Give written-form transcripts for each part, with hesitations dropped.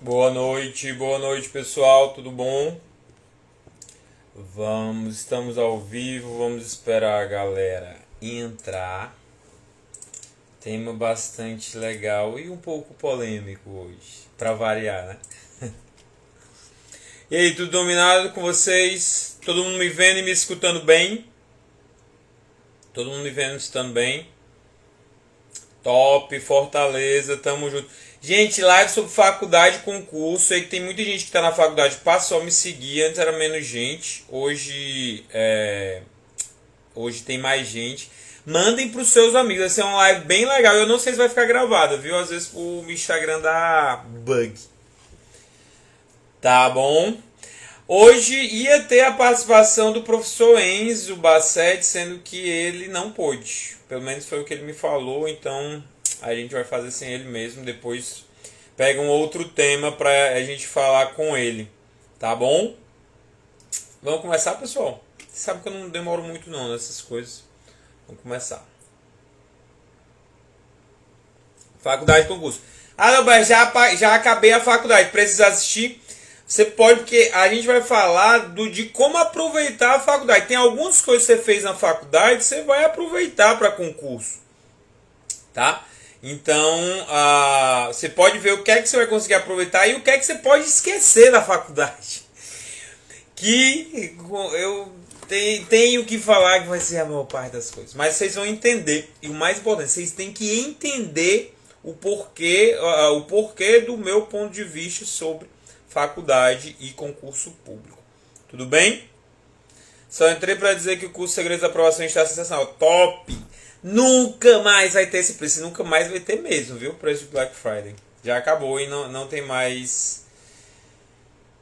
Boa noite pessoal, tudo bom? Estamos ao vivo, vamos esperar a galera entrar. Tema bastante legal e um pouco polêmico hoje, pra variar, né? E aí, tudo dominado com vocês? Todo mundo me vendo e me escutando bem? Todo mundo me vendo e me escutando bem? Top, Fortaleza, tamo junto. Gente, live sobre faculdade e concurso. Sei que tem muita gente que tá na faculdade, passou a me seguir. Antes era menos gente, hoje tem mais gente. Mandem pros seus amigos, vai ser uma live bem legal. Eu não sei se vai ficar gravada, viu? Às vezes o Instagram dá bug. Tá bom? Hoje ia ter a participação do professor Enzo Bassetti, sendo que ele não pôde. Pelo menos foi o que ele me falou, então a gente vai fazer sem ele mesmo. Depois pega um outro tema pra a gente falar com ele. Tá bom? Vamos começar, pessoal? Você sabe que eu não demoro muito não nessas coisas. Vamos começar. Faculdade de concurso. Ah, não, já acabei a faculdade. Precisa assistir? Você pode, porque a gente vai falar de como aproveitar a faculdade. Tem algumas coisas que você fez na faculdade, você vai aproveitar para concurso. Tá? Então, você pode ver o que é que você vai conseguir aproveitar e o que é que você pode esquecer da faculdade. Que eu tenho que falar que vai ser a maior parte das coisas. Mas vocês vão entender. E o mais importante, vocês têm que entender o porquê do meu ponto de vista sobre faculdade e concurso público. Tudo bem? Só entrei para dizer que o curso Segredos da Aprovação está sensacional. Top! Nunca mais vai ter esse preço. Nunca mais vai ter mesmo, viu? O preço de Black Friday. Já acabou e não tem mais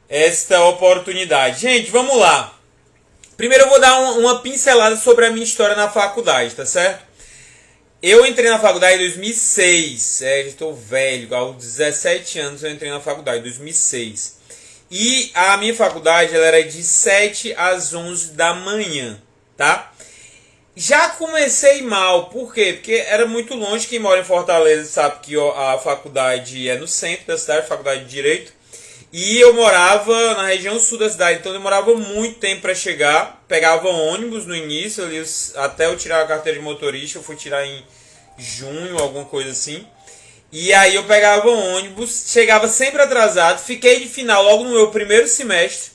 esta oportunidade. Gente, vamos lá. Primeiro eu vou dar uma pincelada sobre a minha história na faculdade, tá certo? Eu entrei na faculdade em 2006, já estou velho, aos 17 anos eu entrei na faculdade, em 2006. E a minha faculdade ela era de 7 às 11 da manhã, tá? Já comecei mal, por quê? Porque era muito longe, quem mora em Fortaleza sabe que a faculdade é no centro da cidade, faculdade de Direito. E eu morava na região sul da cidade, então demorava muito tempo para chegar. Pegava ônibus no início, ali, até eu tirar a carteira de motorista, eu fui tirar em junho, alguma coisa assim. E aí eu pegava ônibus, chegava sempre atrasado, fiquei de final logo no meu primeiro semestre,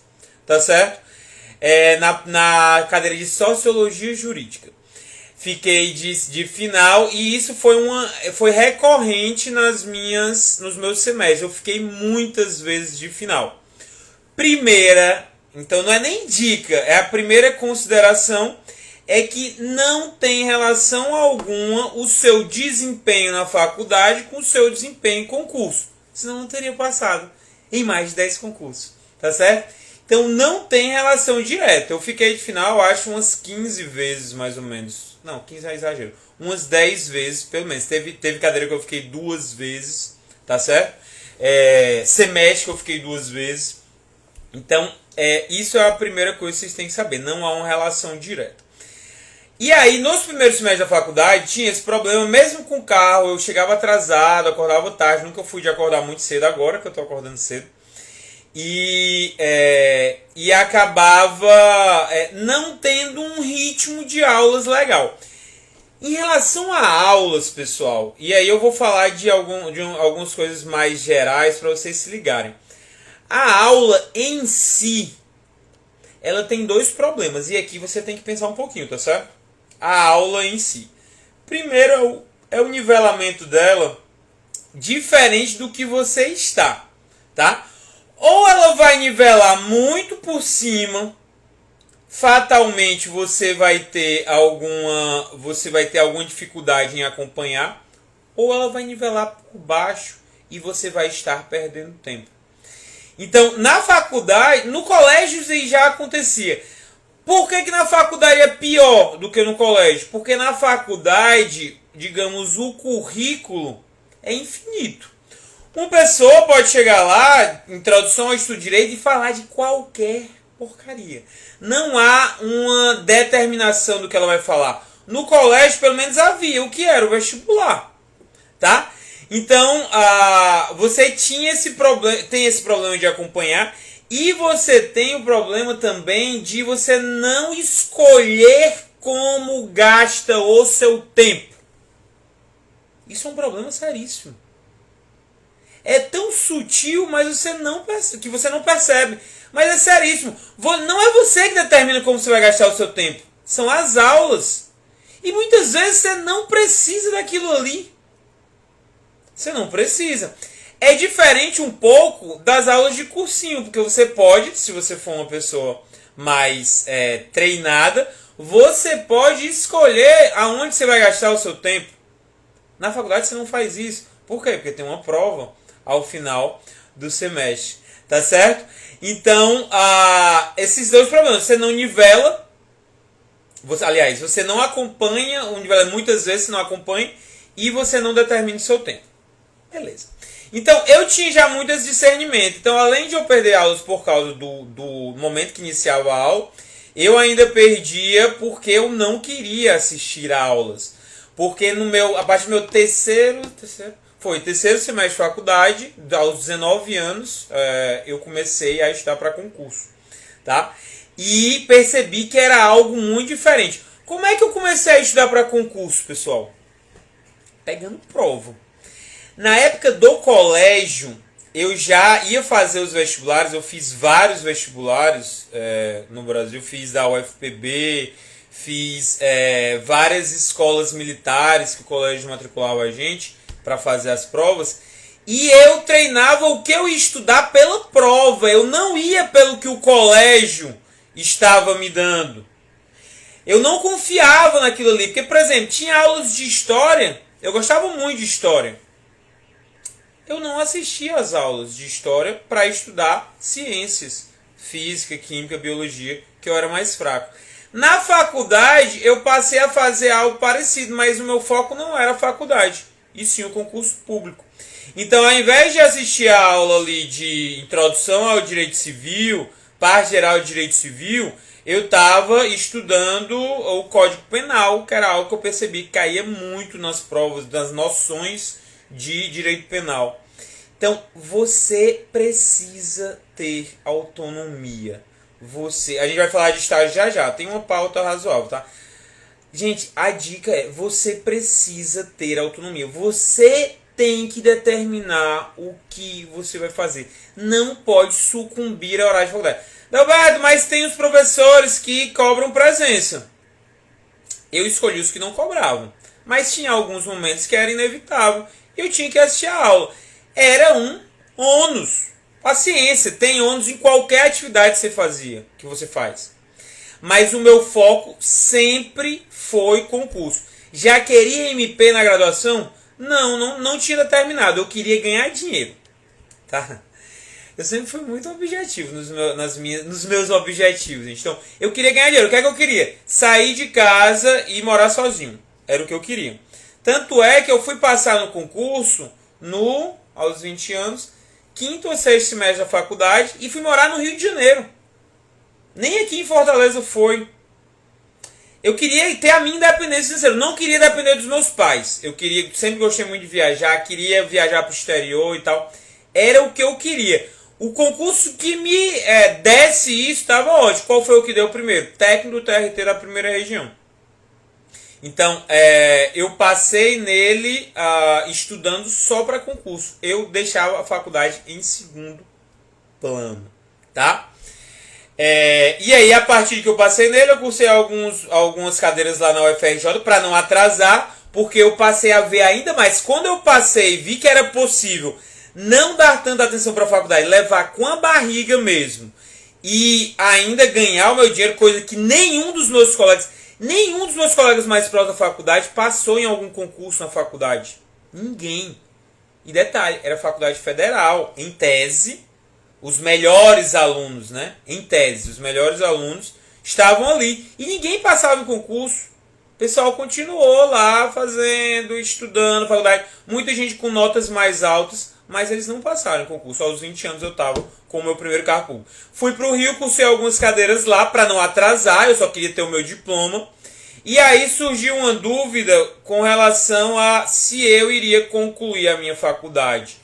tá certo? Na cadeira de Sociologia Jurídica. Fiquei de final e isso foi recorrente nos meus semestres. Eu fiquei muitas vezes de final. Primeira, então não é nem dica, é a primeira consideração, é que não tem relação alguma o seu desempenho na faculdade com o seu desempenho em concurso. Senão não teria passado em mais de 10 concursos, tá certo? Então não tem relação direta. Eu fiquei de final, acho, umas 15 vezes mais ou menos. Não, 15 é exagero. Umas 10 vezes, pelo menos. Teve cadeira que eu fiquei 2 vezes, tá certo? Semestre que eu fiquei 2 vezes. Então, isso é a primeira coisa que vocês têm que saber. Não há uma relação direta. E aí, nos primeiros semestres da faculdade, tinha esse problema. Mesmo com o carro, eu chegava atrasado, acordava tarde. Nunca fui de acordar muito cedo agora, que eu tô acordando cedo. E acabava não tendo um ritmo de aulas legal. Em relação a aulas, pessoal, e aí eu vou falar de algumas coisas mais gerais para vocês se ligarem. A aula em si, ela tem dois problemas, e aqui você tem que pensar um pouquinho, tá certo? A aula em si. Primeiro é o nivelamento dela diferente do que você está, tá? Ou ela vai nivelar muito por cima, fatalmente você vai ter alguma dificuldade em acompanhar, ou ela vai nivelar por baixo e você vai estar perdendo tempo. Então, na faculdade, no colégio isso já acontecia. Por que na faculdade é pior do que no colégio? Porque na faculdade, digamos, o currículo é infinito. Uma pessoa pode chegar lá, introdução ao estudo de direito, e falar de qualquer porcaria. Não há uma determinação do que ela vai falar. No colégio, pelo menos, havia o que era o vestibular. Tá? Então, você tinha esse problema, tem esse problema de acompanhar, e você tem o problema também de você não escolher como gasta o seu tempo. Isso é um problema seríssimo. É tão sutil, mas que você não percebe. Mas é seríssimo. Não é você que determina como você vai gastar o seu tempo. São as aulas. E muitas vezes você não precisa daquilo ali. Você não precisa. É diferente um pouco das aulas de cursinho. Porque você pode, se você for uma pessoa mais treinada, você pode escolher aonde você vai gastar o seu tempo. Na faculdade você não faz isso. Por quê? Porque tem uma prova ao final do semestre. Tá certo? Então, esses dois problemas. Você não nivela. Você não acompanha. Muitas vezes você não acompanha. E você não determina o seu tempo. Beleza. Então, eu tinha já muito esse discernimento. Então, além de eu perder aulas por causa do momento que iniciava a aula, eu ainda perdia porque eu não queria assistir a aulas. Porque a partir do meu terceiro semestre de faculdade, aos 19 anos, eu comecei a estudar para concurso. Tá? E percebi que era algo muito diferente. Como é que eu comecei a estudar para concurso, pessoal? Pegando prova. Na época do colégio, eu já ia fazer os vestibulares. Eu fiz vários vestibulares no Brasil. Fiz da UFPB, fiz várias escolas militares que o colégio matriculava a gente para fazer as provas. E eu treinava o que eu ia estudar pela prova. Eu não ia pelo que o colégio estava me dando. Eu não confiava naquilo ali. Porque, por exemplo, tinha aulas de história. Eu gostava muito de história. Eu não assistia às aulas de história para estudar ciências. Física, química, biologia, que eu era mais fraco. Na faculdade, eu passei a fazer algo parecido. Mas o meu foco não era a faculdade. E sim o concurso público. Então, ao invés de assistir a aula ali de introdução ao direito civil, parte geral de direito civil, eu estava estudando o Código Penal, que era algo que eu percebi que caía muito nas provas, das noções de direito penal. Então, você precisa ter autonomia. A gente vai falar de estágio já. Tem uma pauta razoável, tá? Gente, a dica é, você precisa ter autonomia. Você tem que determinar o que você vai fazer. Não pode sucumbir a horário de faculdade. Roberto, mas tem os professores que cobram presença. Eu escolhi os que não cobravam. Mas tinha alguns momentos que era inevitável. Eu tinha que assistir a aula. Era um ônus. Paciência, tem ônus em qualquer atividade que você faz. Mas o meu foco sempre foi concurso. Já queria MP na graduação? Não tinha determinado. Eu queria ganhar dinheiro. Tá? Eu sempre fui muito objetivo nos meus objetivos. Gente. Então, eu queria ganhar dinheiro. O que é que eu queria? Sair de casa e morar sozinho. Era o que eu queria. Tanto é que eu fui passar no concurso aos 20 anos, 5º ou 6º semestre da faculdade, e fui morar no Rio de Janeiro. Nem aqui em Fortaleza foi. Eu queria ter a minha independência financeira. Eu não queria depender dos meus pais. Sempre gostei muito de viajar, queria viajar para o exterior e tal. Era o que eu queria. O concurso que me desse isso estava ótimo. Qual foi o que deu primeiro? Técnico do TRT da primeira região. Então, eu passei nele estudando só para concurso. Eu deixava a faculdade em segundo plano, tá? E aí, a partir que eu passei nele, eu cursei algumas cadeiras lá na UFRJ para não atrasar, porque eu passei a ver ainda mais. Quando eu passei e vi que era possível não dar tanta atenção para a faculdade, levar com a barriga mesmo, e ainda ganhar o meu dinheiro, coisa que nenhum dos meus colegas mais próximos da faculdade passou em algum concurso na faculdade. Ninguém. E detalhe, era faculdade federal. Em tese, os melhores alunos, né? Em tese, os melhores alunos estavam ali. E ninguém passava em concurso. O pessoal continuou lá fazendo, estudando faculdade. Muita gente com notas mais altas, mas eles não passaram em concurso. Aos 20 anos eu estava com o meu primeiro carro público. Fui para o Rio, cursei algumas cadeiras lá para não atrasar. Eu só queria ter o meu diploma. E aí surgiu uma dúvida com relação a se eu iria concluir a minha faculdade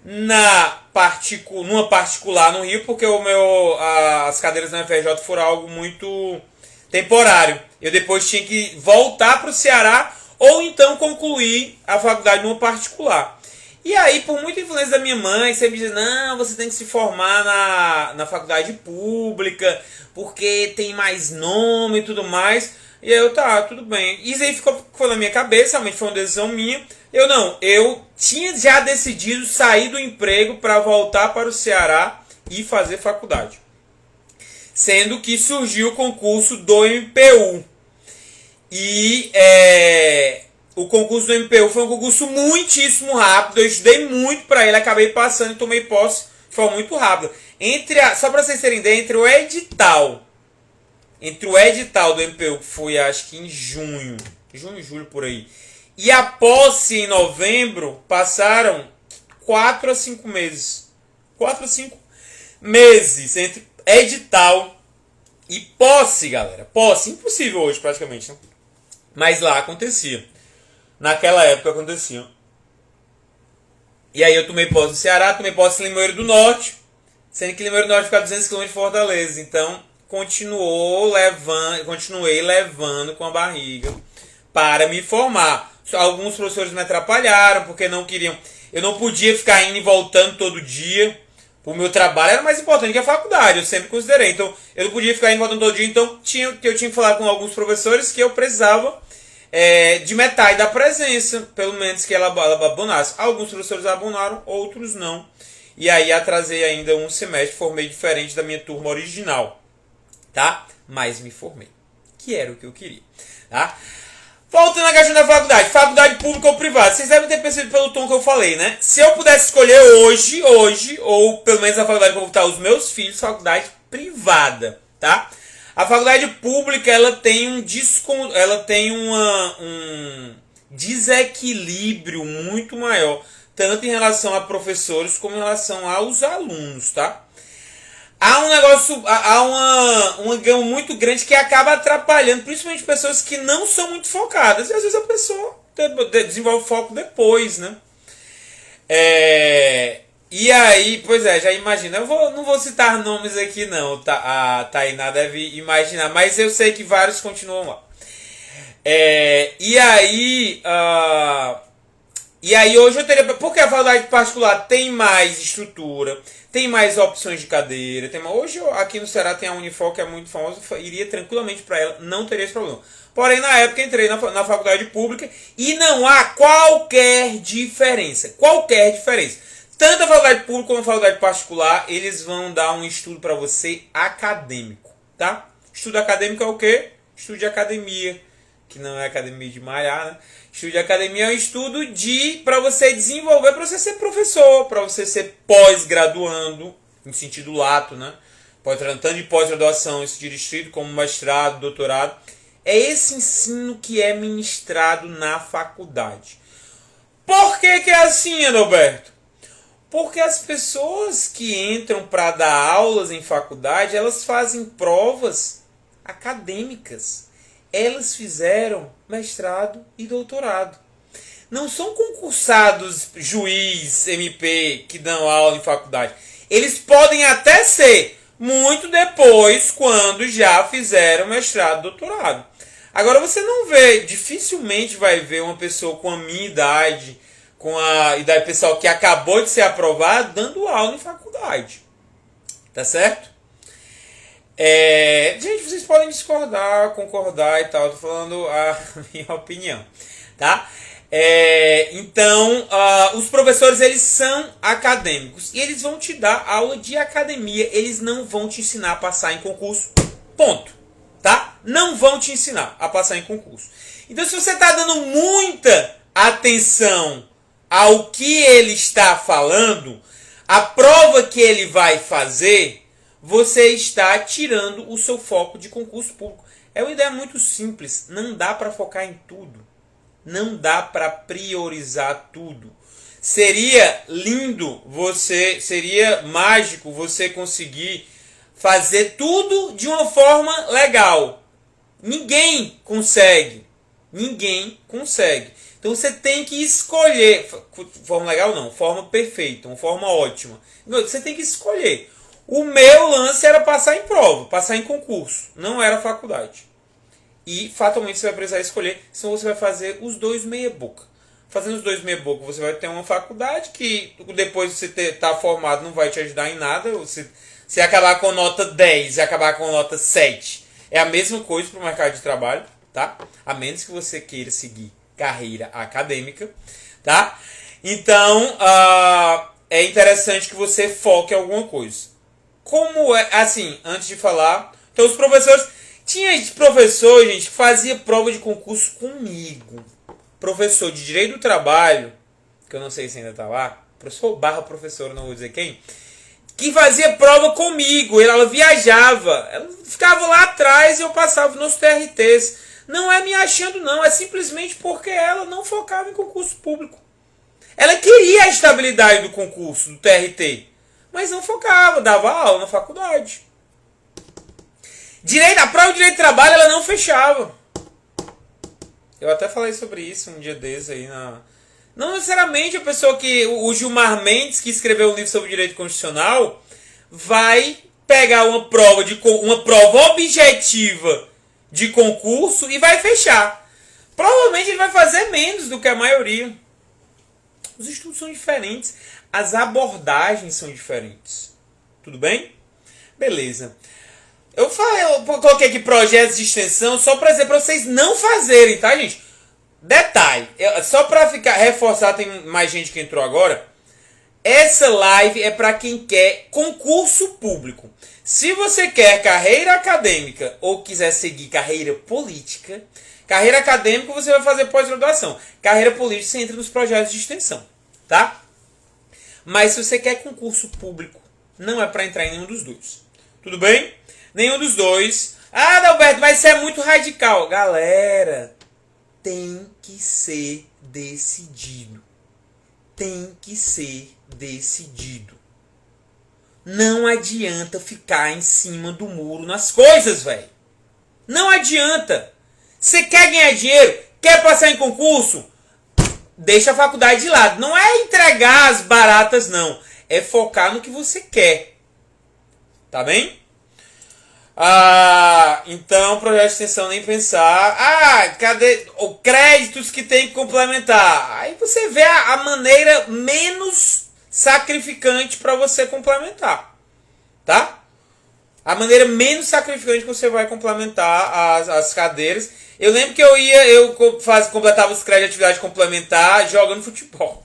numa particular no Rio, porque as cadeiras na UFRJ foram algo muito temporário. Eu depois tinha que voltar para o Ceará ou então concluir a faculdade numa particular. E aí, por muita influência da minha mãe, sempre diz, não, você tem que se formar na faculdade pública, porque tem mais nome e tudo mais. E aí eu, tá, tudo bem. Isso aí ficou na minha cabeça, realmente foi uma decisão minha. Eu tinha já decidido sair do emprego para voltar para o Ceará e fazer faculdade. Sendo que surgiu o concurso do MPU. E o concurso do MPU foi um concurso muitíssimo rápido. Eu estudei muito para ele, acabei passando e tomei posse de forma muito rápida. Só para vocês terem ideia, entre o edital do MPU, que foi acho que em junho, julho por aí, e a posse em novembro, passaram 4 a 5 meses. 4 a 5 meses entre edital e posse, galera. Posse, impossível hoje praticamente, né? Mas lá acontecia. Naquela época acontecia. E aí eu tomei posse no Ceará, tomei posse em Limoeiro do Norte, sendo que Limoeiro do Norte fica a 200 km de Fortaleza. Então continuei levando com a barriga para me formar. Alguns professores me atrapalharam porque não queriam. Eu não podia ficar indo e voltando todo dia. O meu trabalho era mais importante que a faculdade, eu sempre considerei. Então eu não podia ficar indo e voltando todo dia. Então eu tinha que falar com alguns professores que eu precisava de metade da presença, pelo menos que ela abonasse. Alguns professores abonaram, outros não. E aí atrasei ainda um semestre, formei diferente da minha turma original, tá? Mas me formei, que era o que eu queria, tá? Voltando à questão da faculdade pública ou privada, vocês devem ter percebido pelo tom que eu falei, né? Se eu pudesse escolher hoje, ou pelo menos a faculdade que eu vou botar os meus filhos, faculdade privada, tá? A faculdade pública, ela tem um desequilíbrio muito maior, tanto em relação a professores como em relação aos alunos, tá? Há uma gama muito grande que acaba atrapalhando, principalmente pessoas que não são muito focadas. E às vezes a pessoa desenvolve foco depois, né? E aí, pois já imagina. Não vou citar nomes aqui não, a Tainá deve imaginar, mas eu sei que vários continuam lá. E aí hoje eu teria... Porque a faculdade particular tem mais estrutura, tem mais opções de cadeira. Hoje aqui no Ceará tem a Unifor, que é muito famosa, iria tranquilamente para ela, não teria esse problema. Porém, na época entrei na faculdade pública e não há qualquer diferença. Tanto a faculdade pública como a faculdade particular, eles vão dar um estudo para você acadêmico, tá? Estudo acadêmico é o quê? Estudo de academia, que não é academia de malhar, né? Estudo de academia é um estudo para você desenvolver, para você ser professor, para você ser pós-graduando, em sentido lato, né? Tanto de pós-graduação, esse distrito, como mestrado, doutorado. É esse ensino que é ministrado na faculdade. Por que é assim, Adalberto? Porque as pessoas que entram para dar aulas em faculdade, elas fazem provas acadêmicas. Elas fizeram mestrado e doutorado. Não são concursados juiz, MP, que dão aula em faculdade. Eles podem até ser muito depois, quando já fizeram mestrado e doutorado. Agora você não vê, dificilmente vai ver uma pessoa com a minha idade, com a idade pessoal que acabou de ser aprovado, dando aula em faculdade. Tá certo? Gente, vocês podem discordar, concordar e tal. Eu tô falando a minha opinião, tá? Então, os professores, eles são acadêmicos. E eles vão te dar aula de academia. Eles não vão te ensinar a passar em concurso. Ponto. Tá? Não vão te ensinar a passar em concurso. Então, se você está dando muita atenção ao que ele está falando, a prova que ele vai fazer, você está tirando o seu foco de concurso público. É uma ideia muito simples. Não dá para focar em tudo. Não dá para priorizar tudo. Seria lindo, seria mágico você conseguir fazer tudo de uma forma legal. Ninguém consegue. Ninguém consegue. Então você tem que escolher. Forma legal não, forma perfeita, uma forma ótima. Você tem que escolher. O meu lance era passar em prova, passar em concurso. Não era faculdade. E fatalmente você vai precisar escolher, senão você vai fazer os dois meia boca. Fazendo os dois meia boca, você vai ter uma faculdade que depois de você estar formado não vai te ajudar em nada. Se acabar com nota 10 e acabar com nota 7, é a mesma coisa para o mercado de trabalho, tá? A menos que você queira seguir carreira acadêmica, tá? Então, é interessante que você foque em alguma coisa. Como é, assim, antes de falar, então os professores, tinha professor, gente, que fazia prova de concurso comigo. Professor de Direito do Trabalho, que eu não sei se ainda tá lá, professor barra professor, não vou dizer quem, que fazia prova comigo, ela viajava, ela ficava lá atrás e eu passava nos TRTs. Não é me achando não, é simplesmente porque ela não focava em concurso público. Ela queria a estabilidade do concurso, do TRT, mas não focava, dava aula na faculdade. A prova de Direito do Trabalho ela não fechava. Eu até falei sobre isso um dia desses aí Não necessariamente a pessoa que... O Gilmar Mendes, que escreveu um livro sobre direito constitucional, vai pegar uma prova objetiva de concurso e vai fechar. Provavelmente ele vai fazer menos do que a maioria. Os estudos são diferentes. As abordagens são diferentes. Tudo bem? Beleza. Eu coloquei aqui projetos de extensão só para dizer para vocês não fazerem, tá, gente? Detalhe, só para reforçar, tem mais gente que entrou agora. Essa live é para quem quer concurso público. Se você quer carreira acadêmica ou quiser seguir carreira política, carreira acadêmica você vai fazer pós-graduação. Carreira política você entra nos projetos de extensão, tá? Mas se você quer concurso público, não é para entrar em nenhum dos dois. Tudo bem? Nenhum dos dois. Ah, Adalberto, mas isso é muito radical. Galera, tem que ser decidido. Tem que ser decidido. Não adianta ficar em cima do muro nas coisas, velho. Não adianta. Você quer ganhar dinheiro? Quer passar em concurso? Deixa a faculdade de lado. Não é entregar as baratas, não. É focar no que você quer. Tá bem? Então, projeto de extensão nem pensar. Cadê os créditos que tem que complementar? Aí você vê a maneira menos sacrificante para você complementar, tá? A maneira menos sacrificante que você vai complementar as cadeiras. Eu lembro que eu completava os créditos de atividade complementar jogando futebol.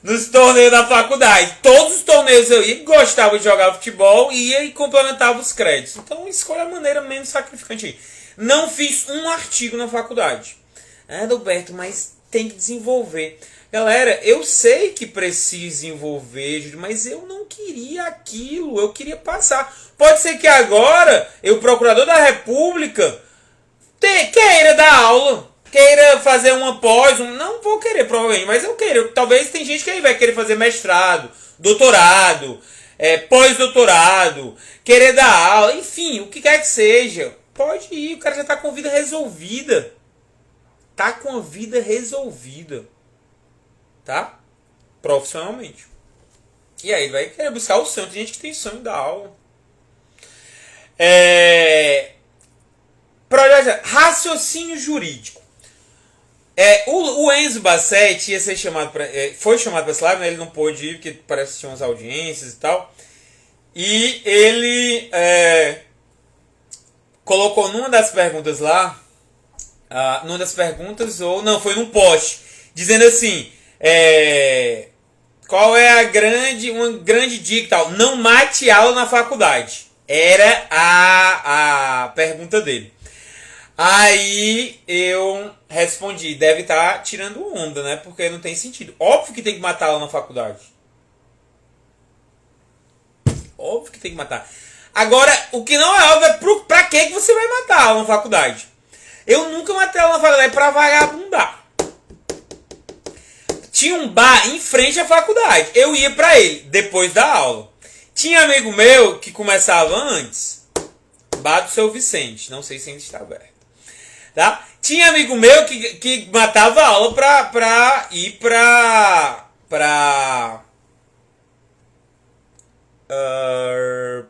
Nos torneios da faculdade. Todos os torneios eu ia, gostava de jogar futebol, ia e complementava os créditos. Então escolha a maneira menos sacrificante aí. Não fiz um artigo na faculdade. Adalberto, mas tem que desenvolver. Galera, eu sei que precisa desenvolver, mas eu não queria aquilo, eu queria passar. Pode ser que agora, eu, procurador da República, queira dar aula. Queira fazer uma pós, não vou querer provavelmente, mas eu quero. Talvez tem gente que vai querer fazer mestrado, doutorado, pós-doutorado, querer dar aula, enfim, o que quer que seja. Pode ir, o cara já está com a vida resolvida. Tá com a vida resolvida. Tá? Profissionalmente. E aí vai querer buscar o sonho. Tem gente que tem sonho de dar aula. Projeto raciocínio jurídico. O Enzo Bassetti ia ser chamado foi chamado para essa live, né? Ele não pôde ir porque parece que tinha umas audiências e tal. E ele colocou numa das perguntas lá, foi num post, dizendo assim, qual é uma grande dica e tal, não mate aula na faculdade. Era a pergunta dele. Aí eu respondi, deve estar tirando onda, né? Porque não tem sentido. Óbvio que tem que matar aula na faculdade. Óbvio que tem que matar. Agora, o que não é óbvio é pra que você vai matar aula na faculdade. Eu nunca matei aula na faculdade pra vagabundar. Tinha um bar em frente à faculdade. Eu ia pra ele depois da aula. Tinha amigo meu que começava antes. Bar do Seu Vicente. Não sei se ainda está aberto. Tá? Tinha amigo meu que matava a aula pra ir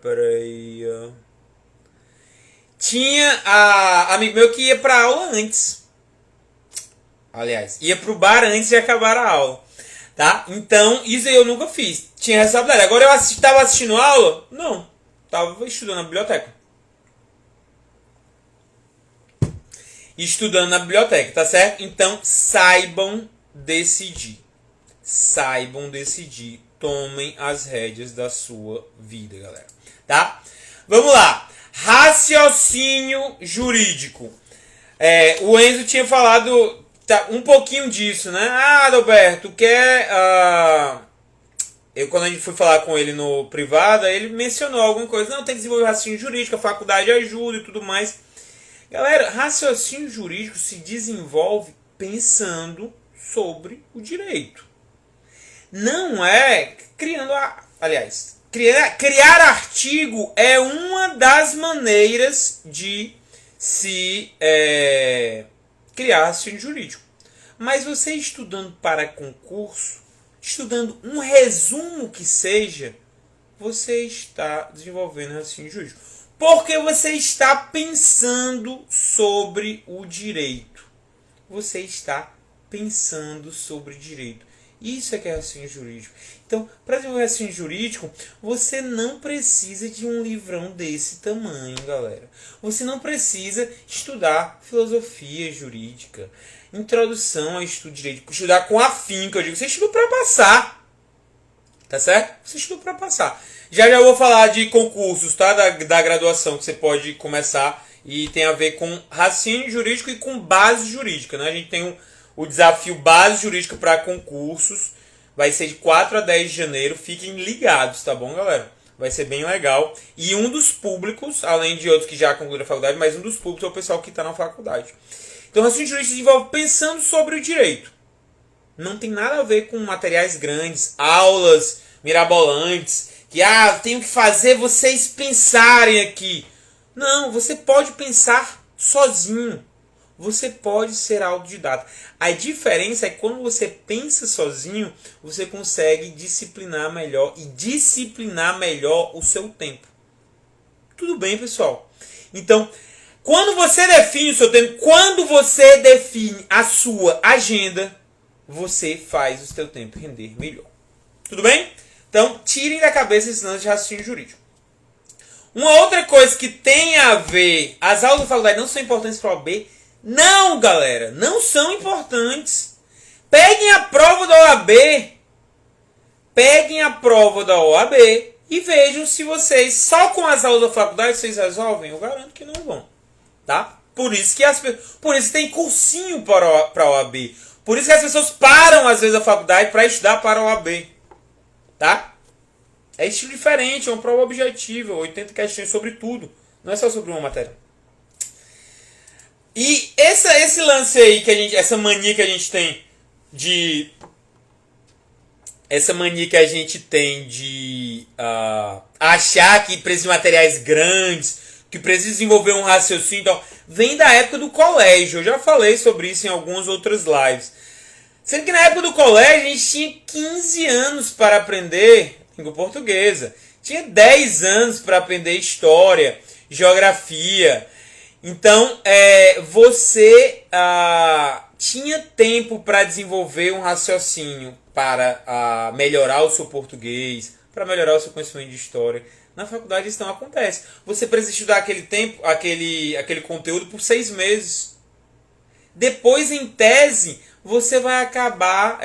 peraí. Tinha amigo meu que ia pra aula antes. Aliás, ia pro bar antes de acabar a aula. Tá? Então, isso eu nunca fiz. Tinha responsabilidade. Agora eu estava assistindo a aula? Não. Estava estudando na biblioteca. Estudando na biblioteca, tá certo? Então, saibam decidir. Saibam decidir. Tomem as rédeas da sua vida, galera. Tá? Vamos lá. Raciocínio jurídico. O Enzo tinha falado um pouquinho disso, né? Adalberto, quando a gente foi falar com ele no privado, ele mencionou alguma coisa. Não, tem que desenvolver raciocínio jurídico, a faculdade ajuda e tudo mais. Galera, raciocínio jurídico se desenvolve pensando sobre o direito. Não é criando aliás, criar artigo é uma das maneiras de se criar raciocínio jurídico. Mas você estudando para concurso, estudando um resumo que seja, você está desenvolvendo raciocínio jurídico. Porque você está pensando sobre o direito. Você está pensando sobre o direito. Isso é que é raciocínio jurídico. Então, para desenvolver raciocínio jurídico, você não precisa de um livrão desse tamanho, galera. Você não precisa estudar filosofia jurídica, introdução ao estudo de direito, estudar com afinco, eu digo, você estuda para passar. Tá certo? Você estuda para passar. Já vou falar de concursos, tá? Da graduação que você pode começar e tem a ver com raciocínio jurídico e com base jurídica, né? A gente tem o desafio base jurídica para concursos. Vai ser de 4 a 10 de janeiro. Fiquem ligados, tá bom, galera? Vai ser bem legal. E um dos públicos, além de outros que já concluíram a faculdade, mas um dos públicos é o pessoal que está na faculdade. Então, raciocínio jurídico se desenvolve pensando sobre o direito. Não tem nada a ver com materiais grandes, aulas mirabolantes, que tenho que fazer vocês pensarem aqui. Não, você pode pensar sozinho. Você pode ser autodidata. A diferença é que quando você pensa sozinho, você consegue disciplinar melhor o seu tempo. Tudo bem, pessoal? Então, quando você define o seu tempo, quando você define a sua agenda, você faz o seu tempo render melhor. Tudo bem? Então, tirem da cabeça esse lance de raciocínio jurídico. Uma outra coisa que tem a ver, as aulas da faculdade não são importantes para a OAB? Não, galera, não são importantes. Peguem a prova da OAB. Peguem a prova da OAB e vejam se vocês, só com as aulas da faculdade, vocês resolvem. Eu garanto que não vão. Tá? Por isso que tem cursinho para a OAB. Por isso que as pessoas param, às vezes, a faculdade para estudar para a OAB. Tá? É estilo diferente, é uma prova objetiva, 80 questões sobre tudo. Não é só sobre uma matéria. E esse lance aí, essa mania que a gente tem de achar que precisa de materiais grandes, que precisa desenvolver um raciocínio, então, vem da época do colégio. Eu já falei sobre isso em algumas outras lives. Sendo que na época do colégio a gente tinha 15 anos para aprender língua portuguesa. Tinha 10 anos para aprender história, geografia. Então, você tinha tempo para desenvolver um raciocínio para melhorar o seu português, para melhorar o seu conhecimento de história. Na faculdade isso não acontece. Você precisa estudar aquele conteúdo por 6 meses. Depois, em tese, você vai acabar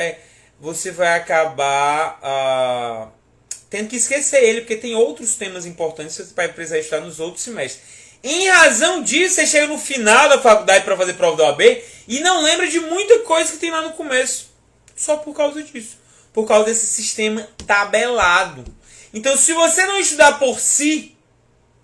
tendo que esquecer ele, porque tem outros temas importantes que você vai precisar estudar nos outros semestres. Em razão disso, você chega no final da faculdade para fazer prova da OAB e não lembra de muita coisa que tem lá no começo. Só por causa disso. Por causa desse sistema tabelado. Então, se você não estudar por si,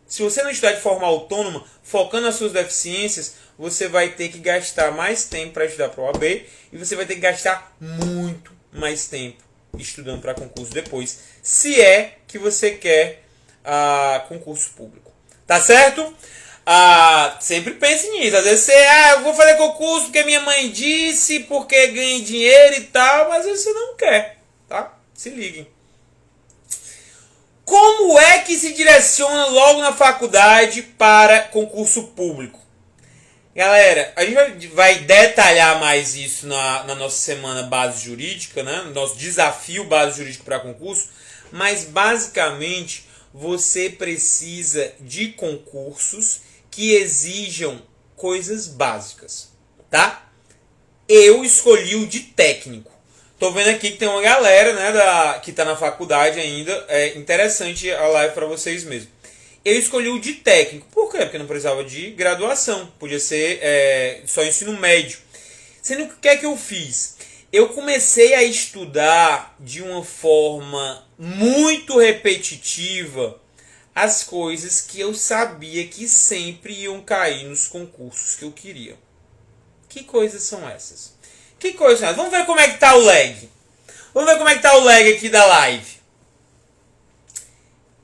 se você não estudar de forma autônoma, focando nas suas deficiências, você vai ter que gastar mais tempo para estudar para a OAB e você vai ter que gastar muito mais tempo estudando para concurso depois, se é que você quer concurso público. Tá certo? Sempre pense nisso. Às vezes você, eu vou fazer concurso porque minha mãe disse, porque ganha dinheiro e tal, mas às vezes você não quer, tá? Se liguem. Como é que se direciona logo na faculdade para concurso público? Galera, a gente vai detalhar mais isso na nossa semana base jurídica, né? No nosso desafio base jurídica para concurso, mas basicamente você precisa de concursos que exijam coisas básicas, tá? Eu escolhi o de técnico. Tô vendo aqui que tem uma galera, né, que tá na faculdade ainda. É interessante a live para vocês mesmo. Eu escolhi o de técnico. Por quê? Porque não precisava de graduação. Podia ser só ensino médio. Sendo que o que é que eu fiz? Eu comecei a estudar de uma forma muito repetitiva as coisas que eu sabia que sempre iam cair nos concursos que eu queria. Que coisas são essas? Que coisas são essas? Vamos ver como é que tá o lag. Vamos ver como é que tá o lag aqui da live.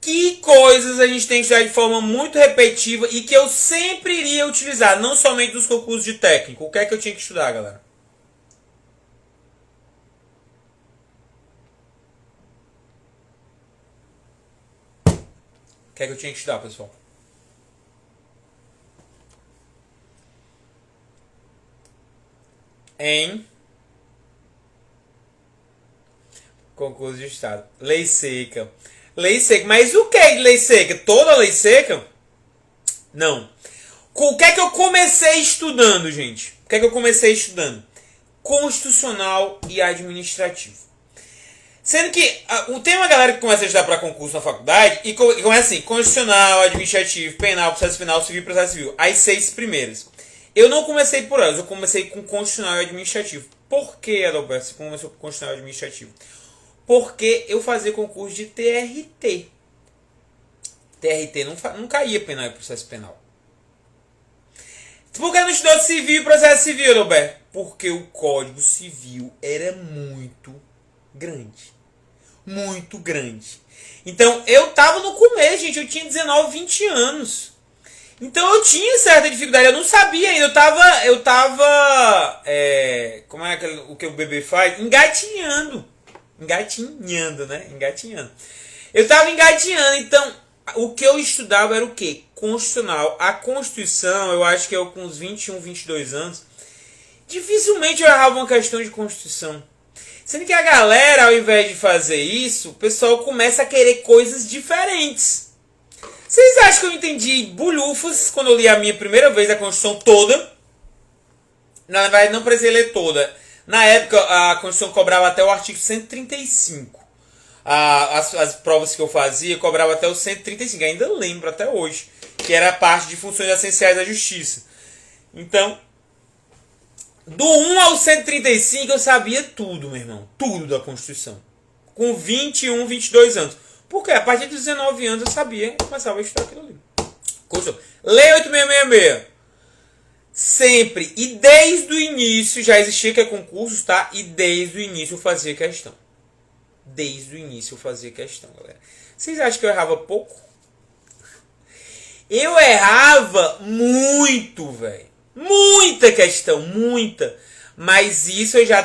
Que coisas a gente tem que estudar de forma muito repetitiva e que eu sempre iria utilizar, não somente nos concursos de técnico. O que é que eu tinha que estudar, galera? O que é que eu tinha que estudar, pessoal? Em concurso de estado. Lei seca. Lei seca. Mas o que é de lei seca? Toda lei seca? Não. O que é que eu comecei estudando, gente? O que é que eu comecei estudando? Constitucional e administrativo. Sendo que tem uma galera que começa a estudar para concurso na faculdade e começa assim: constitucional, administrativo, penal, processo penal, civil e processo civil. As 6 primeiras. Eu não comecei por elas, eu comecei com constitucional e administrativo. Por que, Adalberto, você começou com constitucional e administrativo? Porque eu fazia concurso de TRT. TRT não caía penal e processo penal. Por que não estudou civil e processo civil, Adalberto? Porque o Código Civil era muito grande. Muito grande. Então, eu tava no começo, gente. Eu tinha 19, 20 anos. Então, eu tinha certa dificuldade. Eu não sabia ainda. Eu tava como é o que o bebê faz? Engatinhando. Engatinhando, né? Engatinhando. Eu tava engatinhando. Então, o que eu estudava era o quê? Constitucional. A Constituição, eu acho que eu com uns 21, 22 anos, dificilmente eu errava uma questão de Constituição. Sendo que a galera, ao invés de fazer isso, o pessoal começa a querer coisas diferentes. Vocês acham que eu entendi bulhufas quando eu li a minha primeira vez a Constituição toda? Na verdade, não precisei ler toda. Na época, a Constituição cobrava até o artigo 135. As provas que eu fazia cobrava até o 135. Ainda lembro até hoje. Que era a parte de funções essenciais da justiça. Então, do 1 ao 135 eu sabia tudo, meu irmão. Tudo da Constituição. Com 21, 22 anos. Porque a partir dos 19 anos eu sabia e começava a estudar aquilo ali. Lei 8666. Sempre. E desde o início, já existia que é concursos, tá? E desde o início eu fazia questão. Desde o início eu fazia questão, galera. Vocês acham que eu errava pouco? Eu errava muito, velho. Muita questão, muita. Mas isso eu já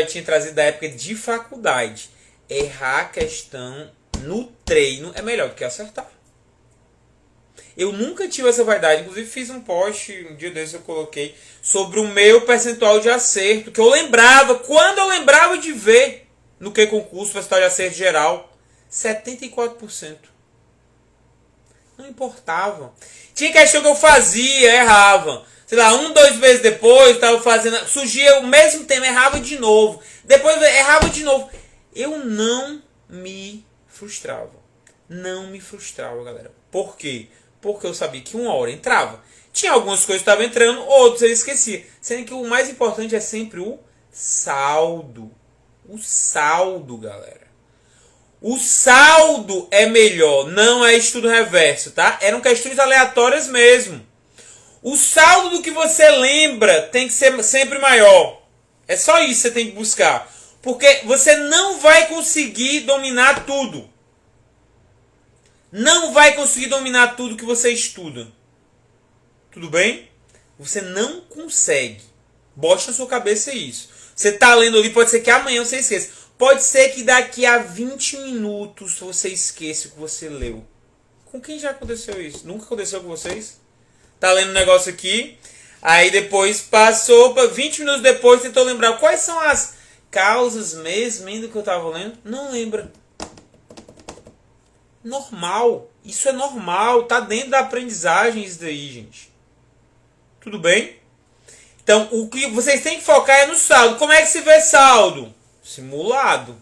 tinha trazido da época de faculdade. Errar a questão no treino é melhor do que acertar. Eu nunca tive essa vaidade. Inclusive fiz um post, um dia desses eu coloquei, sobre o meu percentual de acerto. Que eu lembrava, quando eu lembrava de ver no que concurso, percentual de acerto geral, 74%. Não importava. Tinha questão que eu fazia, errava. Sei lá, 2 meses depois, estava fazendo, surgia o mesmo tema, errava de novo. Depois errava de novo. Eu não me frustrava. Não me frustrava, galera. Por quê? Porque eu sabia que uma hora entrava. Tinha algumas coisas que estavam entrando, outras eu esquecia. Sendo que o mais importante é sempre o saldo. O saldo, galera. O saldo é melhor, não é estudo reverso, tá? Eram questões aleatórias mesmo. O saldo do que você lembra tem que ser sempre maior. É só isso que você tem que buscar. Porque você não vai conseguir dominar tudo. não vai conseguir dominar tudo que você estuda. Tudo bem? Você não consegue. Bote na sua cabeça isso. Você está lendo ali, pode ser que amanhã você esqueça. Pode ser que daqui a 20 minutos você esqueça o que você leu. Com quem já aconteceu isso? Nunca aconteceu com vocês? Tá lendo um negócio aqui, aí depois passou para 20 minutos depois, tentou lembrar quais são as causas mesmo do que eu estava lendo. Não lembra. Normal. Isso é normal. Tá dentro da aprendizagem isso daí, gente. Tudo bem? Então, o que vocês têm que focar é no saldo. Como é que se vê saldo? Simulado.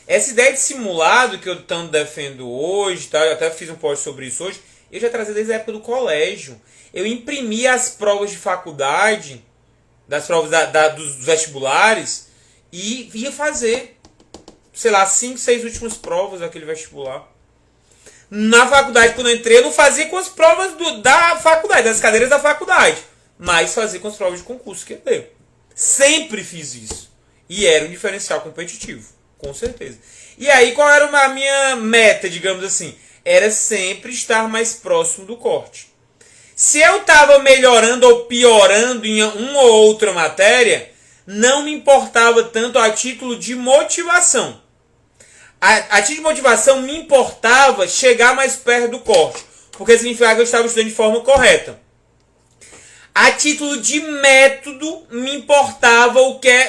Essa ideia de simulado que eu tanto defendo hoje, tá? Eu até fiz um post sobre isso hoje, eu já trazia desde a época do colégio. Eu imprimia as provas de faculdade, das provas dos vestibulares, e ia fazer, sei lá, 5, 6 últimas provas daquele vestibular. Na faculdade, quando eu entrei, eu não fazia com as provas da faculdade, das cadeiras da faculdade, mas fazia com as provas de concurso que eu dei. Sempre fiz isso. E era um diferencial competitivo, com certeza. E aí, qual era a minha meta, digamos assim? Era sempre estar mais próximo do corte. Se eu estava melhorando ou piorando em uma ou outra matéria, não me importava tanto a título de motivação. A título de motivação me importava chegar mais perto do corte, porque significava que eu estava estudando de forma correta. A título de método, me importava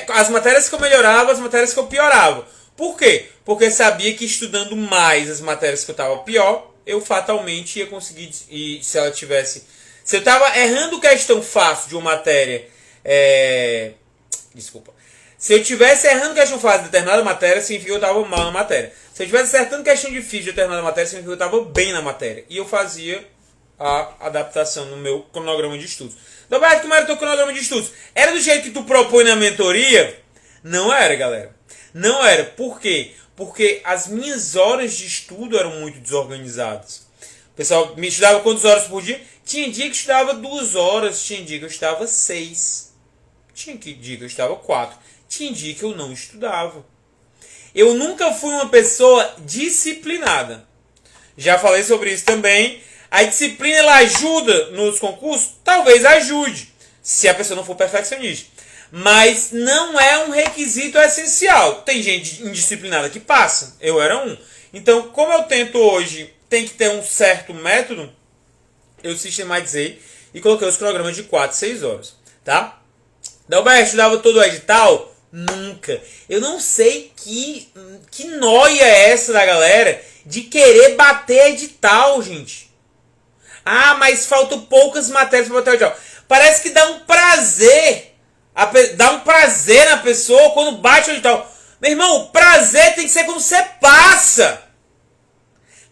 as matérias que eu melhorava, as matérias que eu piorava. Por quê? Porque eu sabia que estudando mais as matérias que eu estava pior, eu fatalmente ia conseguir, e se ela tivesse... Se eu estava errando questão fácil de uma matéria... Desculpa. Se eu tivesse errando questão fácil de determinada matéria, significa que eu estava mal na matéria. Se eu tivesse acertando questão difícil de determinada matéria, significa que eu estava bem na matéria. E eu fazia a adaptação no meu cronograma de estudos. Então, como era o teu cronograma de estudos? Era do jeito que tu propõe na mentoria? Não era, galera. Não era. Por quê? Porque as minhas horas de estudo eram muito desorganizadas. O pessoal me estudava quantas horas por dia? Tinha dia que eu estudava 2 horas, tinha dia que eu estudava 6. Tinha dia que eu estudava 4. Tinha dia que eu não estudava. Eu nunca fui uma pessoa disciplinada. Já falei sobre isso também. A disciplina, ela ajuda nos concursos? Talvez ajude, se a pessoa não for perfeccionista. Mas não é um requisito essencial. Tem gente indisciplinada que passa. Eu era um. Então, como eu tento hoje, tem que ter um certo método, eu sistematizei e coloquei os cronogramas de 4, 6 horas. Tá? Dalberto, estudava todo o edital? Nunca. Eu não sei que noia é essa da galera de querer bater edital, gente. Ah, mas faltam poucas matérias para bater o edital. Parece que dá um prazer. Dá um prazer na pessoa quando bate o edital. Meu irmão, o prazer tem que ser quando você passa.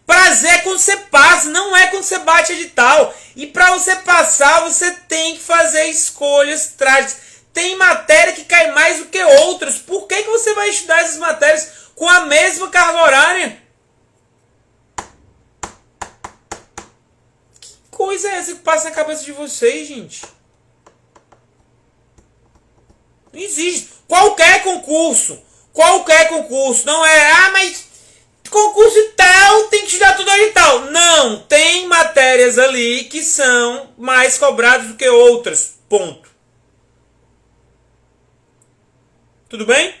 Prazer é quando você passa, não é quando você bate edital. E para você passar, você tem que fazer escolhas trágicas. Tem matéria que cai mais do que outras. Por que você vai estudar essas matérias com a mesma carga horária? Que coisa é essa que passa na cabeça de vocês, gente? Não existe. Qualquer concurso, não é, mas concurso e tal, tem que estudar tudo e tal. Não, tem matérias ali que são mais cobradas do que outras. Ponto. Tudo bem?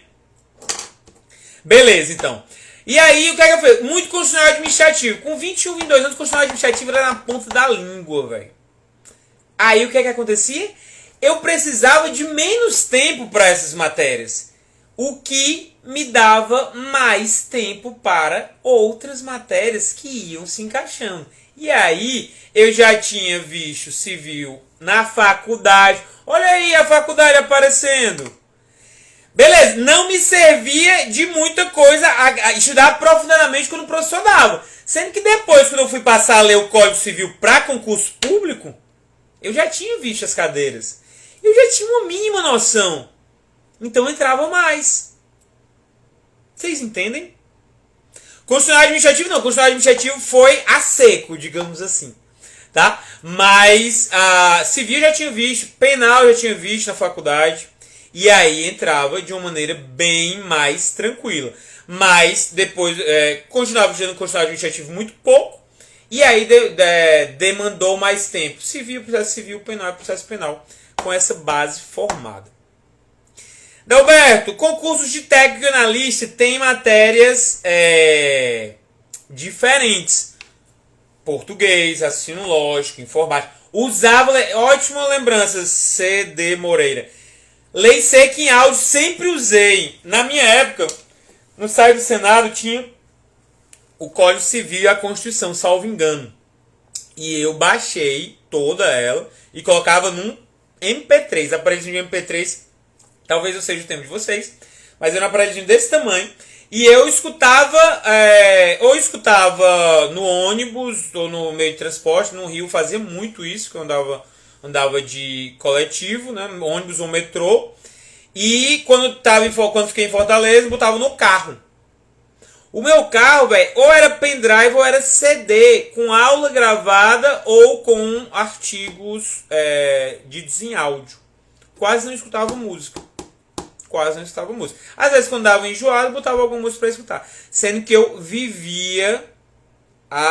Beleza, então. E aí, o que é que eu fiz? Muito constitucional administrativo. Com 21, 22 anos, constitucional administrativo era na ponta da língua, velho. Aí, o que é que acontecia? Eu precisava de menos tempo para essas matérias. O que me dava mais tempo para outras matérias que iam se encaixando. E aí, eu já tinha visto civil na faculdade. Olha aí a faculdade aparecendo. Beleza, não me servia de muita coisa a estudar aprofundadamente quando o professor dava. Sendo que depois, quando eu fui passar a ler o Código Civil para concurso público, eu já tinha visto as cadeiras. Eu já tinha uma mínima noção. Então entrava mais. Vocês entendem? Constitucional administrativo não. Constitucional administrativo foi a seco, digamos assim. Tá? Mas civil eu já tinha visto, penal eu já tinha visto na faculdade. E aí entrava de uma maneira bem mais tranquila. Mas depois continuava estudando constitucional administrativo muito pouco. E aí demandou mais tempo. Civil, processo civil, penal é processo penal. Com essa base formada. Dalberto, concursos de técnico e analista tem matérias diferentes. Português, raciocínio lógico, informática. Usava, ótima lembrança, CD Moreira. Lei seca em áudio, sempre usei. Na minha época, no site do Senado tinha o Código Civil e a Constituição, salvo engano. E eu baixei toda ela e colocava num MP3. Aparelhinho de MP3, talvez eu seja o tempo de vocês, mas era um aparelhinho desse tamanho. E eu escutava, ou escutava no ônibus ou no meio de transporte. No Rio fazia muito isso, que eu andava de coletivo, né, ônibus ou metrô. E quando fiquei em Fortaleza, botava no carro. O meu carro, velho, ou era pendrive ou era CD, com aula gravada ou com artigos ditos em áudio. Quase não escutava música. Às vezes, quando dava enjoado, botava alguma música para escutar. Sendo que eu vivia...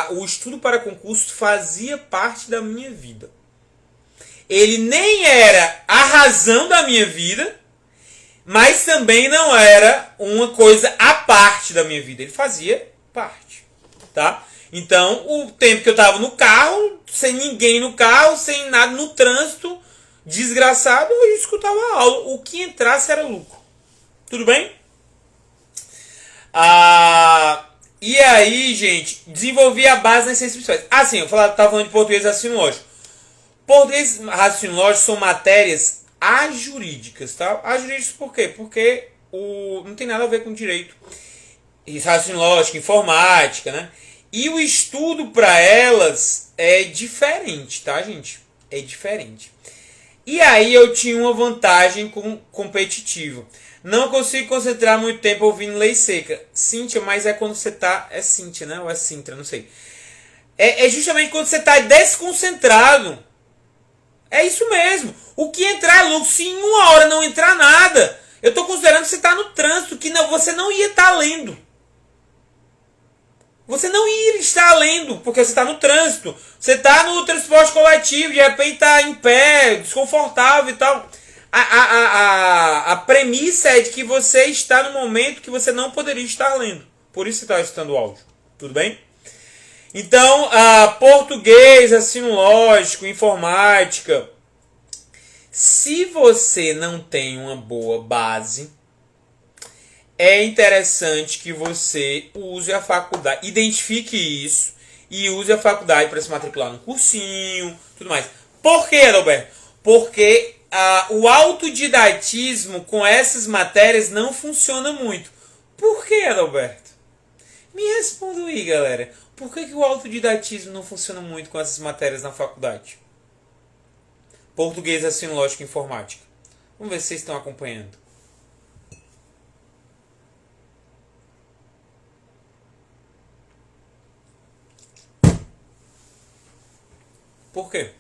o estudo para concurso fazia parte da minha vida. Ele nem era a razão da minha vida, mas também não era uma coisa à parte da minha vida. Ele fazia parte. Tá? Então, o tempo que eu estava no carro, sem ninguém no carro, sem nada no trânsito, desgraçado, eu escutava a aula. O que entrasse era lucro. Tudo bem? E aí, gente, desenvolvi a base nas ciências principais. Assim, eu estava falando de português e raciocínio lógico. Português e raciocínio lógico são matérias ajurídicas, tá? Ajurídicas por quê? Porque não tem nada a ver com direito. Raciocínio lógico, informática, né? E o estudo para elas é diferente, tá, gente? É diferente. E aí eu tinha uma vantagem competitiva. Não consigo concentrar muito tempo ouvindo lei seca. Cíntia, mas é quando você tá... É Cíntia, né? Ou é Sintra, não sei. É justamente quando você tá desconcentrado. É isso mesmo. O que entrar é lucro. Se em uma hora não entrar nada, eu tô considerando que você tá no trânsito, que você não ia estar lendo. Você não ia estar lendo, porque você está no trânsito. Você está no transporte coletivo, de repente está em pé, desconfortável e tal. A premissa é de que você está no momento que você não poderia estar lendo. Por isso você está escutando o áudio. Tudo bem? Então, português, raciocínio lógico, informática. Se você não tem uma boa base, é interessante que você use a faculdade, identifique isso e use a faculdade para se matricular no cursinho, tudo mais. Por quê, Adalberto? Porque o autodidatismo com essas matérias não funciona muito. Por quê, Adalberto? Me responda aí, galera. Por que o autodidatismo não funciona muito com essas matérias na faculdade? Português, raciocínio lógico e informática. Vamos ver se vocês estão acompanhando. Por quê?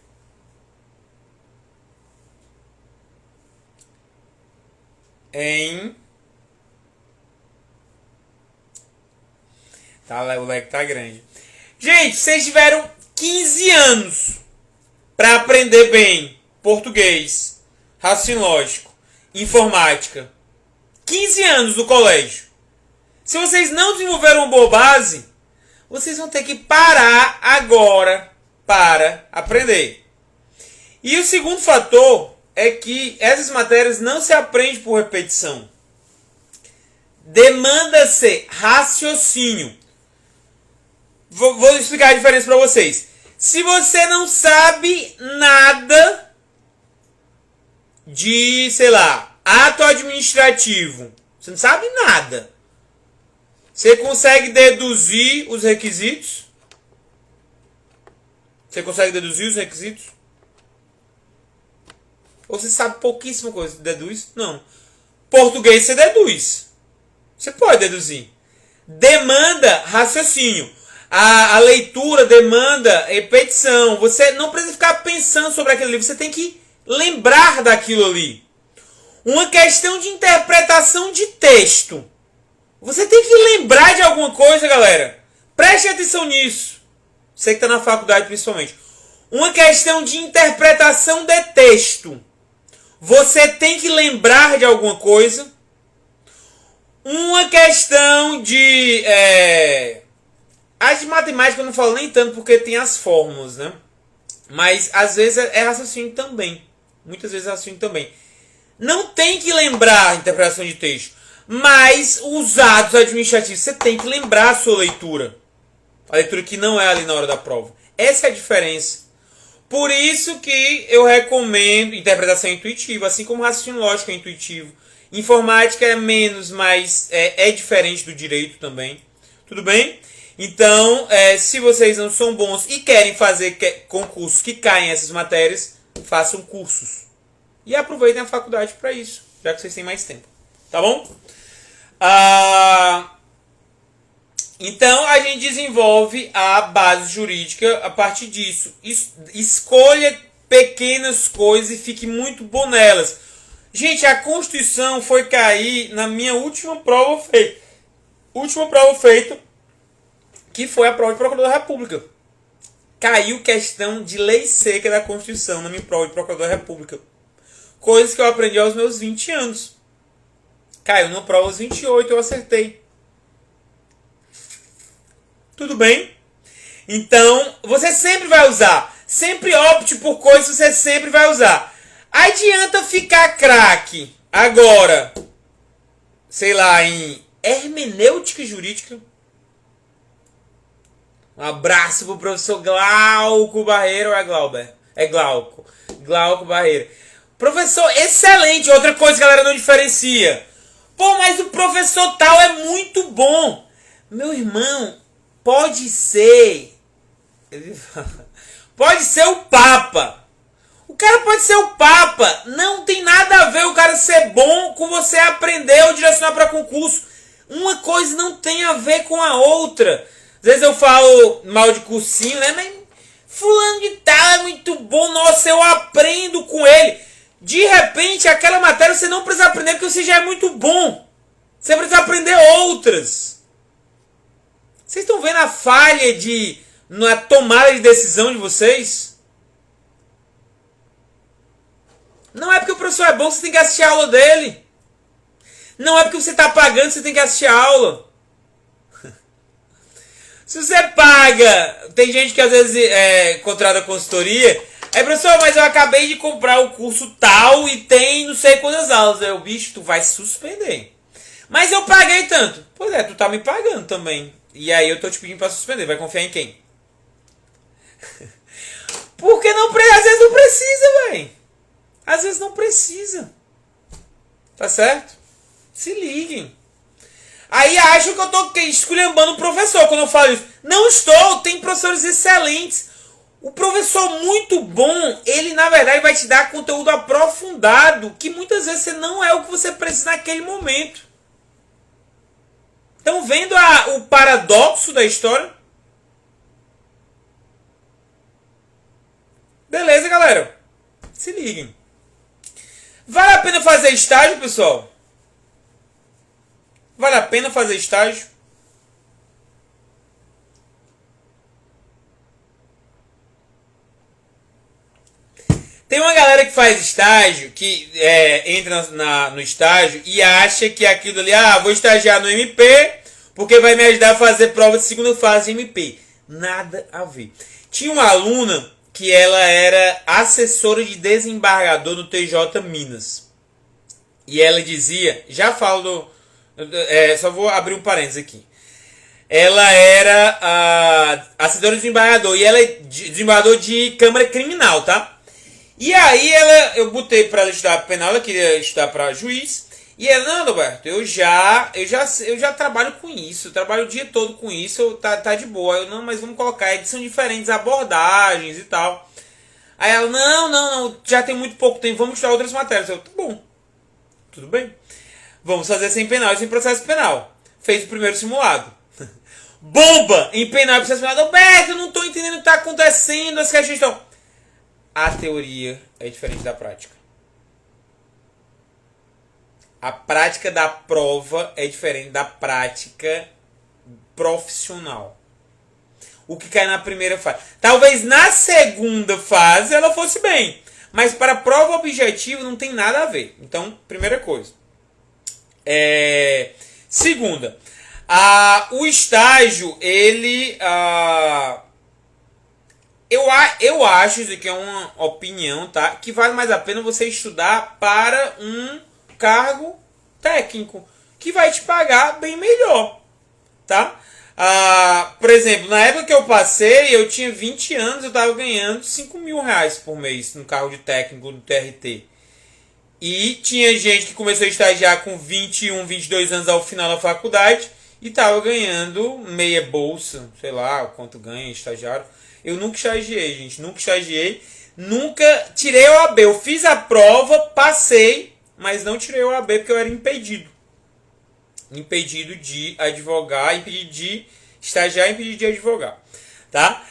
O leque tá grande. Gente, vocês tiveram 15 anos para aprender bem português, raciocínio lógico, informática. 15 anos no colégio. Se vocês não desenvolveram uma boa base, vocês vão ter que parar agora para aprender. E o segundo fator é que essas matérias não se aprendem por repetição. Demanda-se raciocínio. Vou explicar a diferença para vocês. Se você não sabe nada de, sei lá, ato administrativo, você não sabe nada, você consegue deduzir os requisitos? Você consegue deduzir os requisitos? Ou você sabe pouquíssima coisa? Deduz? Não. Português você deduz. Você pode deduzir. Demanda raciocínio. A leitura demanda repetição. Você não precisa ficar pensando sobre aquele livro. Você tem que lembrar daquilo ali. Uma questão de interpretação de texto. Você tem que lembrar de alguma coisa, galera. Preste atenção nisso. Você que está na faculdade principalmente. Uma questão de interpretação de texto. Você tem que lembrar de alguma coisa. Uma questão de... As de matemática eu não falo nem tanto porque tem as fórmulas, né? Mas às vezes é raciocínio também. Muitas vezes é raciocínio também. Não tem que lembrar a interpretação de texto. Mas os atos administrativos, você tem que lembrar a sua leitura. A leitura que não é ali na hora da prova. Essa é a diferença. Por isso que eu recomendo interpretação intuitiva, assim como raciocínio lógico é intuitivo. Informática é menos, mas é diferente do direito também. Tudo bem? Então, se vocês não são bons e querem fazer concursos que caem essas matérias, façam cursos. E aproveitem a faculdade para isso, já que vocês têm mais tempo. Tá bom? Então, a gente desenvolve a base jurídica a partir disso. Escolha pequenas coisas e fique muito bom nelas. Gente, a Constituição foi cair na minha última prova feita. Que foi a prova de Procurador da República. Caiu questão de lei seca da Constituição na minha prova de Procurador da República. Coisas que eu aprendi aos meus 20 anos. Caiu numa prova aos 28, eu acertei. Tudo bem? Então, você sempre vai usar. Sempre opte por coisas que você sempre vai usar. Adianta ficar craque agora, sei lá, em hermenêutica jurídica. Um abraço pro professor Glauco Barreira ou é Glauber? É Glauco. Glauco Barreira. Professor excelente. Outra coisa que a galera não diferencia. Pô, mas o professor tal é muito bom. Meu irmão, pode ser. Pode ser o Papa. O cara pode ser o Papa. Não tem nada a ver o cara ser bom com você aprender ou direcionar para concurso. Uma coisa não tem a ver com a outra. Às vezes eu falo mal de cursinho, né? Mas fulano de tal é muito bom. Nossa, eu aprendo com ele. De repente, aquela matéria você não precisa aprender porque você já é muito bom. Você precisa aprender outras. Vocês estão vendo a falha na tomada de decisão de vocês? Não é porque o professor é bom que você tem que assistir a aula dele. Não é porque você está pagando que você tem que assistir a aula. Se você paga, tem gente que às vezes contrata consultoria. Aí, professor, mas eu acabei de comprar o curso tal e tem não sei quantas aulas. Aí o bicho, tu vai se suspender. Mas eu paguei tanto. Pois é, tu tá me pagando também. E aí eu tô te pedindo pra suspender. Vai confiar em quem? Porque às vezes não precisa, velho. Às vezes não precisa. Tá certo? Se liguem. Aí acham que eu tô esculhambando o professor quando eu falo isso. Não estou, tem professores excelentes. O professor muito bom, ele na verdade vai te dar conteúdo aprofundado, que muitas vezes você não é o que você precisa naquele momento. Estão vendo o paradoxo da história? Beleza, galera? Se liguem. Vale a pena fazer estágio, pessoal? Vale a pena fazer estágio? Tem uma galera que faz estágio, que entra no estágio e acha que aquilo ali, vou estagiar no MP, porque vai me ajudar a fazer prova de segunda fase de MP. Nada a ver. Tinha uma aluna que ela era assessora de desembargador do TJ Minas. E ela dizia, já falo só vou abrir um parênteses aqui. Ela era assessora de desembargador, e ela é desembargador de Câmara Criminal, tá? E aí eu botei para ela estudar penal, ela queria estudar para juiz. E ela, não, Roberto, eu já trabalho com isso, eu trabalho o dia todo com isso, tá de boa. Eu, não, mas vamos colocar, são diferentes abordagens e tal. Aí ela, não, já tem muito pouco tempo, vamos estudar outras matérias. Eu, tá bom, tudo bem. Vamos fazer sem penal e sem processo penal. Fez o primeiro simulado. Bomba em penal e processo penal. Roberto, eu não tô entendendo o que tá acontecendo, as questões estão... A teoria é diferente da prática. A prática da prova é diferente da prática profissional. o que cai na primeira fase. Talvez na segunda fase ela fosse bem, mas para a prova objetiva não tem nada a ver. Então, primeira coisa. Segunda, o estágio, ele... eu acho, isso aqui é uma opinião, tá? Que vale mais a pena você estudar para um cargo técnico, que vai te pagar bem melhor, tá? Por exemplo, na época que eu passei, eu tinha 20 anos, eu estava ganhando 5 mil reais por mês no cargo de técnico do TRT. E tinha gente que começou a estagiar com 21, 22 anos ao final da faculdade e estava ganhando meia bolsa, sei lá quanto ganha estagiário. Eu nunca estagiei, gente, nunca estagiei, nunca tirei o AB. Eu fiz a prova, passei, mas não tirei o AB porque eu era impedido. Impedido de advogar, impedido de estagiar, impedido de advogar, tá?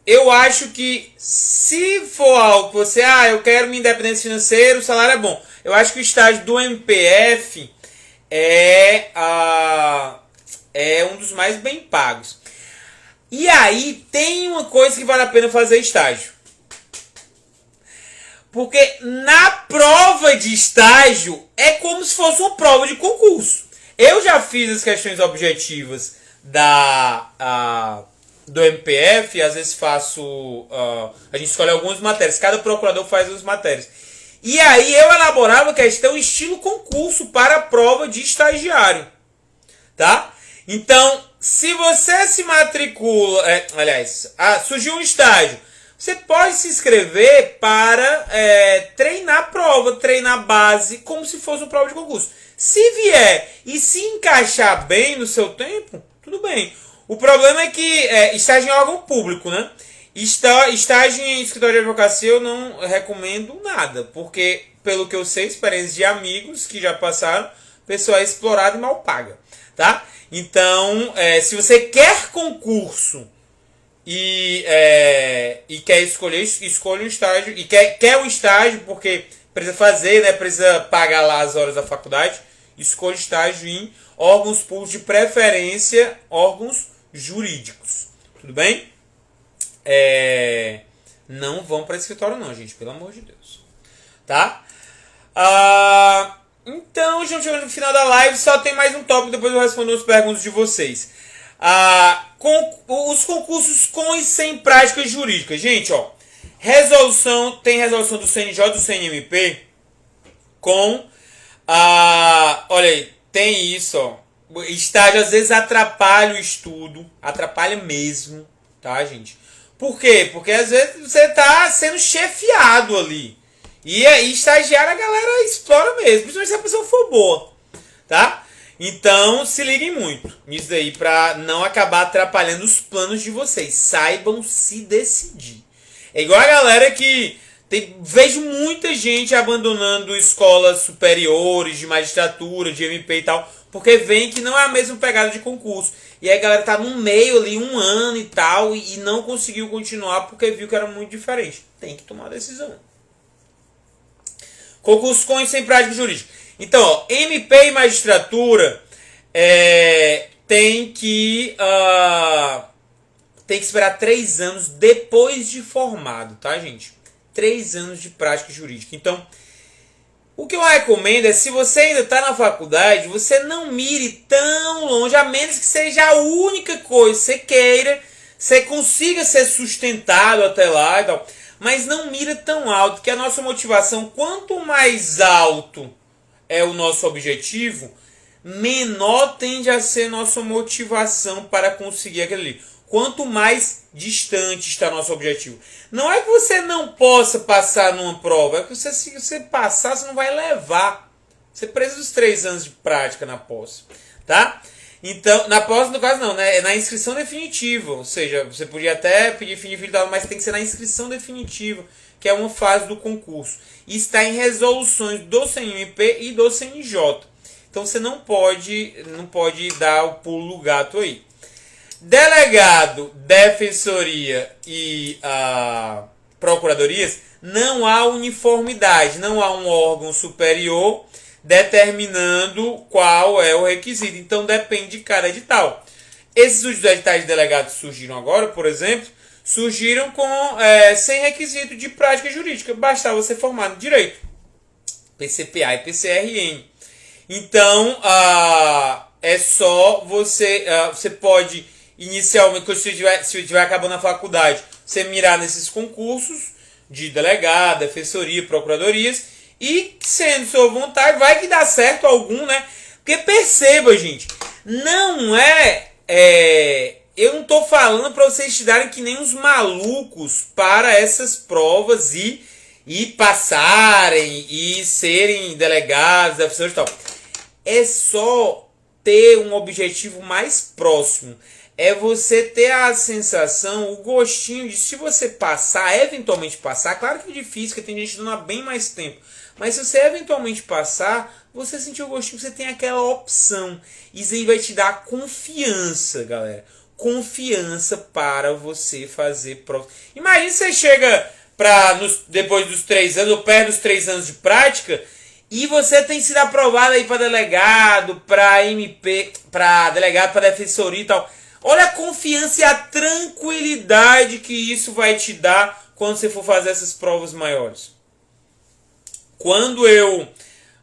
Eu acho que se for algo que você, eu quero minha independência financeira, o salário é bom. Eu acho que o estágio do MPF é um dos mais bem pagos. E aí tem uma coisa que vale a pena fazer estágio. Porque na prova de estágio é como se fosse uma prova de concurso. Eu já fiz as questões objetivas do MPF, às vezes faço... a gente escolhe algumas matérias, cada procurador faz as matérias. E aí eu elaborava questão estilo concurso para a prova de estagiário. Tá? Então, se você se matricula... surgiu um estágio. Você pode se inscrever para treinar a prova, treinar a base, como se fosse uma prova de concurso. Se vier e se encaixar bem no seu tempo, tudo bem. O problema é que estágio em órgão público, né? Estágio em escritório de advocacia eu não recomendo nada, porque, pelo que eu sei, experiência de amigos que já passaram, o pessoal é explorado e mal paga, tá? Então, se você quer concurso e quer escolhe um estágio, e quer um estágio porque precisa fazer, né, precisa pagar lá as horas da faculdade, escolha estágio em órgãos públicos, de preferência órgãos jurídicos, tudo bem? Não vão para escritório não, gente, pelo amor de Deus, tá? Então, já chegando no final da live, só tem mais um tópico, depois eu respondo as perguntas de vocês. Os concursos com e sem prática jurídica. Gente, tem resolução do CNJ e do CNMP com... olha aí, tem isso, ó. Estágio às vezes atrapalha o estudo, atrapalha mesmo, tá, gente? Por quê? Porque às vezes você tá sendo chefiado ali. E aí, estagiário, a galera explora mesmo, principalmente se a pessoa for boa, tá? Então, se liguem muito nisso aí, pra não acabar atrapalhando os planos de vocês. Saibam se decidir. É igual a galera que... vejo muita gente abandonando escolas superiores, de magistratura, de MP e tal, porque vem que não é a mesma pegada de concurso. E aí a galera tá no meio ali, 1 ano e tal, e não conseguiu continuar porque viu que era muito diferente. Tem que tomar decisão. Concurso com e sem prática jurídica. Então, MP e magistratura tem que esperar 3 anos depois de formado, tá, gente? 3 anos de prática jurídica. Então, o que eu recomendo é, se você ainda está na faculdade, você não mire tão longe, a menos que seja a única coisa que você queira, você consiga ser sustentado até lá e tal. Mas não mira tão alto, que a nossa motivação, quanto mais alto é o nosso objetivo, menor tende a ser nossa motivação para conseguir aquele ali. Quanto mais distante está nosso objetivo. Não é que você não possa passar numa prova, é que se você passar, você não vai levar. Você precisa dos 3 anos de prática na pós, tá? Então, na pós, no caso, não, né? É na inscrição definitiva. Ou seja, você podia até pedir fim de filho, mas tem que ser na inscrição definitiva, que é uma fase do concurso. E está em resoluções do CNMP e do CNJ. Então, você não pode dar o pulo do gato aí. Delegado, defensoria e procuradorias, não há uniformidade, não há um órgão superior determinando qual é o requisito. Então depende de cada edital. Esses editais de delegados surgiram agora, por exemplo, surgiram sem requisito de prática jurídica. Bastava você formar no direito. PCPA e PCRN. Então, é só você... você pode, inicialmente, quando se estiver acabando a faculdade, você mirar nesses concursos de delegado, defensoria, procuradorias, e, sendo sua vontade, vai que dá certo algum, né? Porque perceba, gente, não eu não tô falando para vocês estudarem que nem uns malucos para essas provas e passarem e serem delegados, defensores e tal. É só ter um objetivo mais próximo. É você ter a sensação, o gostinho de, se você passar, eventualmente passar, claro que é difícil, porque tem gente dando há bem mais tempo, mas se você eventualmente passar, você sentir o gostinho, você tem aquela opção. Isso aí vai te dar confiança, galera. Confiança para você fazer prova. Imagina você chega depois dos 3 anos, ou perto dos 3 anos de prática, e você tem sido aprovado aí para delegado, para MP, para delegado, para defensoria e tal. Olha a confiança e a tranquilidade que isso vai te dar quando você for fazer essas provas maiores.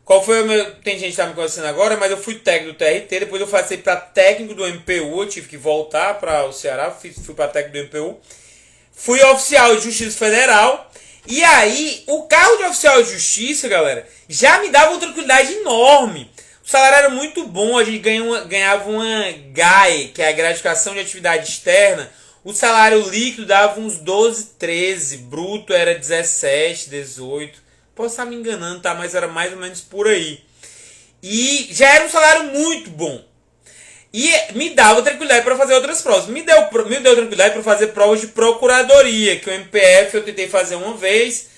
Qual foi o meu... Tem gente que está me conhecendo agora, mas eu fui técnico do TRT, depois eu passei para técnico do MPU, eu tive que voltar para o Ceará, fui para técnico do MPU. Fui oficial de Justiça Federal, e aí o cargo de oficial de Justiça, galera, já me dava uma tranquilidade enorme. O salário era muito bom, a gente ganhava uma GAE, que é a gratificação de atividade externa. O salário líquido dava uns 12, 13, bruto era 17, 18. Posso estar me enganando, tá? Mas era mais ou menos por aí. E já era um salário muito bom. E me dava tranquilidade para fazer outras provas. Me deu tranquilidade para fazer provas de procuradoria, que o MPF eu tentei fazer uma vez.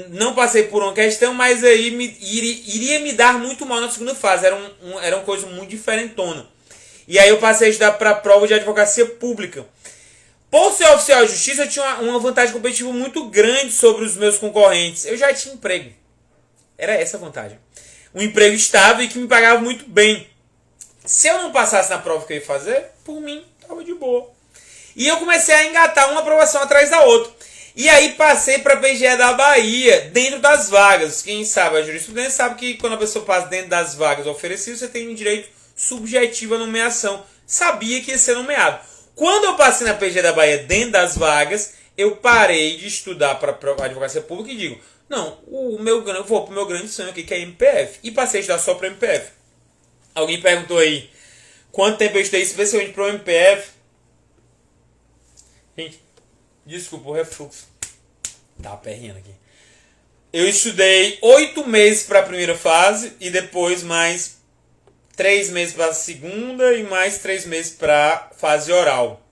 Não passei por uma questão, mas aí iria me dar muito mal na segunda fase. Era uma coisa muito diferentona. E aí eu passei a estudar para a prova de advocacia pública. Por ser oficial de justiça, eu tinha uma vantagem competitiva muito grande sobre os meus concorrentes. Eu já tinha emprego. Era essa a vantagem. Um emprego estável e que me pagava muito bem. Se eu não passasse na prova que eu ia fazer, por mim, estava de boa. E eu comecei a engatar uma aprovação atrás da outra. E aí passei para a PGE da Bahia, dentro das vagas. Quem sabe a jurisprudência sabe que quando a pessoa passa dentro das vagas oferecidas, você tem um direito subjetivo à nomeação. Sabia que ia ser nomeado. Quando eu passei na PGE da Bahia dentro das vagas, eu parei de estudar para a advocacia pública e digo, não, eu vou para o meu grande sonho aqui, que é MPF. E passei a estudar só para MPF. Alguém perguntou aí, quanto tempo eu estudei especialmente para o MPF? Gente, desculpa o refluxo. Tá aperreando aqui. Eu estudei 8 meses para a primeira fase e depois mais 3 meses para a segunda e mais 3 meses para a fase oral.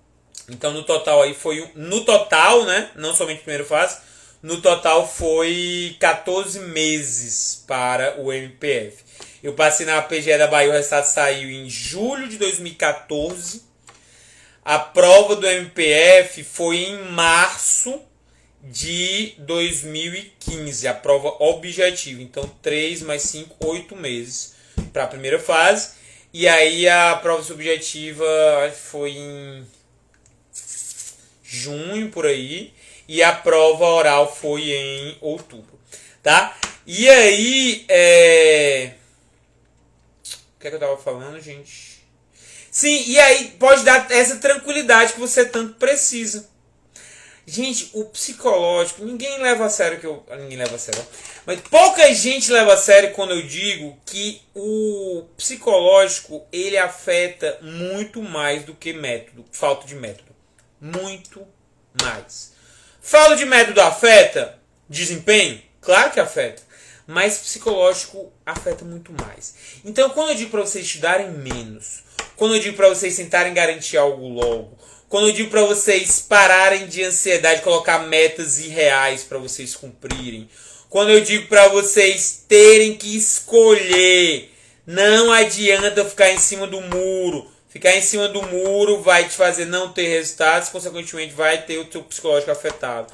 Então no total aí foi... No total, né? Não somente a primeira fase. No total foi 14 meses para o MPF. Eu passei na PGE da Bahia, o resultado saiu em julho de 2014. A prova do MPF foi em março de 2015. A prova objetiva. Então 3 mais 5, 8 meses para a primeira fase, e aí a prova subjetiva foi em junho, por aí, e a prova oral foi em outubro, tá? E aí, o que é que eu tava falando, gente? Sim, e aí pode dar essa tranquilidade que você tanto precisa. Gente, o psicológico, ninguém leva a sério ninguém leva a sério. Mas pouca gente leva a sério quando eu digo que o psicológico, ele afeta muito mais do que método, falta de método. Muito mais. Falta de método afeta desempenho? Claro que afeta. Mas psicológico afeta muito mais. Então, quando eu digo para vocês estudarem menos, quando eu digo para vocês tentarem garantir algo logo, quando eu digo para vocês pararem de ansiedade, colocar metas irreais para vocês cumprirem. Quando eu digo para vocês terem que escolher, não adianta ficar em cima do muro. Ficar em cima do muro vai te fazer não ter resultados, consequentemente vai ter o seu psicológico afetado.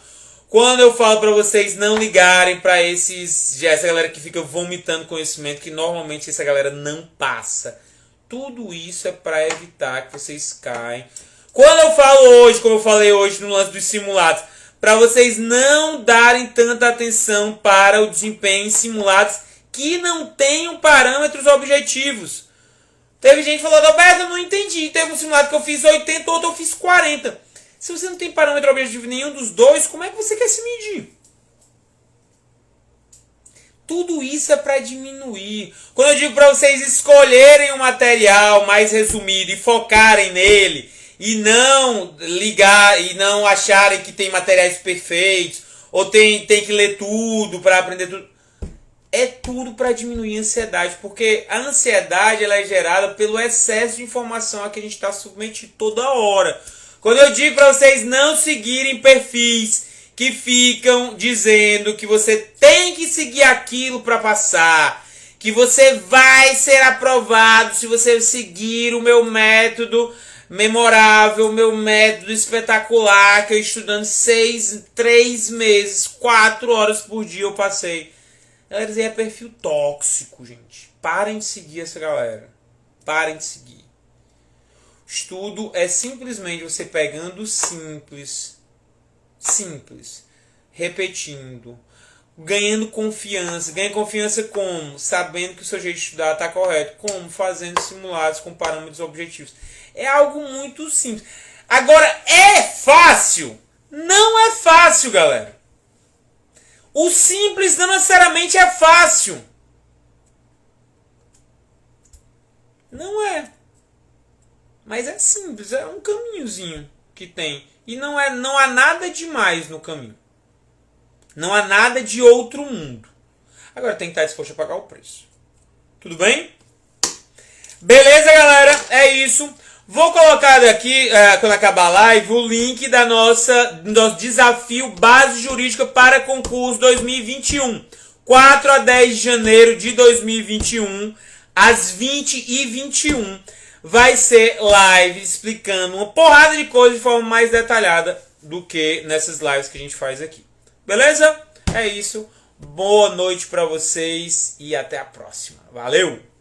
Quando eu falo para vocês não ligarem para essa galera que fica vomitando conhecimento, que normalmente essa galera não passa. Tudo isso é para evitar que vocês caem. Quando eu falo hoje, como eu falei hoje no lance dos simulados, para vocês não darem tanta atenção para o desempenho em simulados que não tenham parâmetros objetivos. Teve gente que falou, Roberto, eu não entendi. Teve um simulado que eu fiz 80, outro eu fiz 40. Se você não tem parâmetro objetivo nenhum dos dois, como é que você quer se medir? Tudo isso é para diminuir. Quando eu digo para vocês escolherem um material mais resumido e focarem nele, e não ligar, e não acharem que tem materiais perfeitos, ou tem que ler tudo para aprender tudo. É tudo para diminuir a ansiedade, porque a ansiedade ela é gerada pelo excesso de informação a que a gente está submetido toda hora. Quando eu digo para vocês não seguirem perfis que ficam dizendo que você tem que seguir aquilo para passar, que você vai ser aprovado se você seguir o meu método memorável, o meu método espetacular, que eu estudando 3 meses, 4 horas por dia eu passei. Galera, isso aí é perfil tóxico, gente. Parem de seguir essa galera. Parem de seguir. Estudo é simplesmente você pegando o simples, repetindo, ganhando confiança. Ganha confiança como? Sabendo que o seu jeito de estudar está correto. Como? Fazendo simulados com parâmetros objetivos. É algo muito simples. Agora, é fácil? Não é fácil, galera. O simples não necessariamente é fácil. Não é. Mas é simples, é um caminhozinho que tem. E não há nada demais no caminho. Não há nada de outro mundo. Agora tem que estar disposto a pagar o preço. Tudo bem? Beleza, galera? É isso. Vou colocar aqui, quando acabar a live, o link do nosso desafio Base Jurídica para Concurso 2021. 4 a 10 de janeiro de 2021, às 20h21. Vai ser live explicando uma porrada de coisas de forma mais detalhada do que nessas lives que a gente faz aqui. Beleza? É isso. Boa noite para vocês e até a próxima. Valeu!